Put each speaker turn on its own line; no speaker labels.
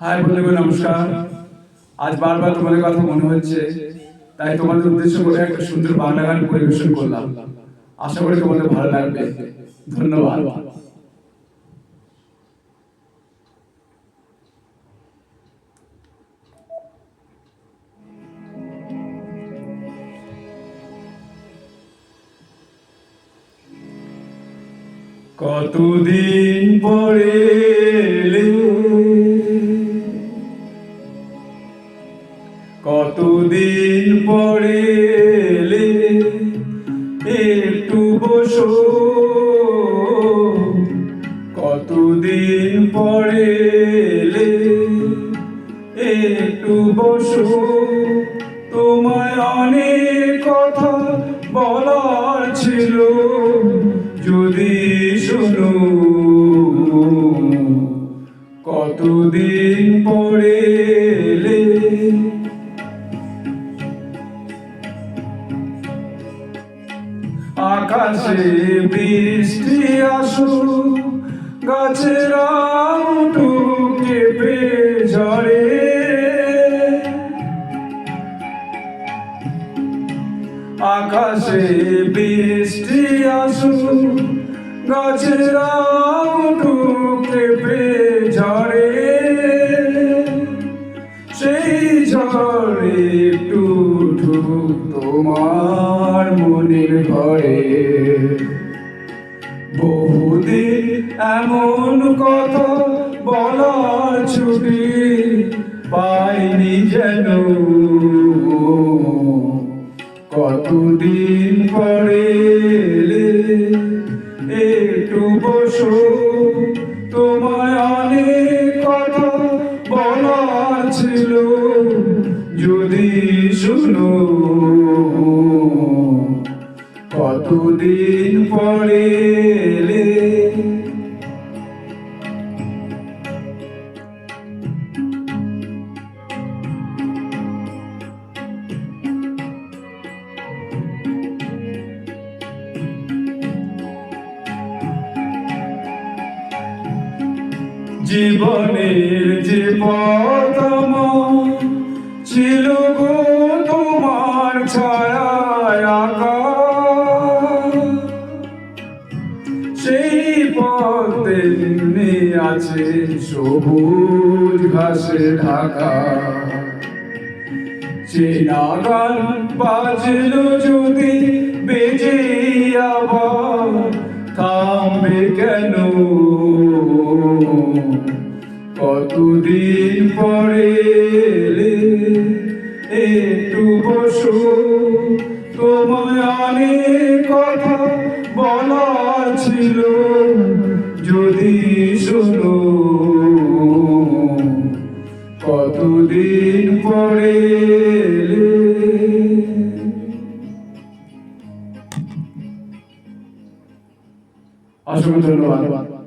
High বন্ধুগণ, নমস্কার। আজ বারবার তোমাদের কথা মনে হচ্ছে, তাই তোমাদের উদ্দেশ্য করে একটা সুন্দর বাংলা গান পরিবেশন করলাম। আশা করি তোমাদের ভালো লাগবে। ধন্যবাদ। কতদিন পরে এলে, কতদিন পরে এলে, একটু বসো। কতদিন পরে এলে, একটু বসো। তোমায় অনেক কথা বলার ছিল, যদি শোনো। কতদিন পরে এলে, আকাশে বৃষ্টি আসুক, গাছেরা উঠুক কেঁপে ঝরে। আকাশে বৃষ্টি আসুক, গাছেরা উঠুক কেঁপে ঝরে। সেই ঝড়ে একটু উঠুক তোমার মনের ঘরে। বহুদিন এমন কথা বলার ছুটি পাইনি যেন। কতদিন পরে এলে, একটু বসো। তোমায় অনেক কথা বলার ছিল, যদি শুনো। কতদিন পরে এলে। জীবনের যে পথ ছিল গো তোমার ছায়ায় আঁকা, সেই পথ তেমনি আছে সবুজ ঘাসে ঢাকা। চেনা গান বাজলো যদি বেজে আবার, থামবে কেন? কতদিন পরে এলে, একটু বসো। তোমায় অনেক কথা বলার ছিল, যদি শোনো। কতদিন পরে এলে। অসংখ্য ধন্যবাদ।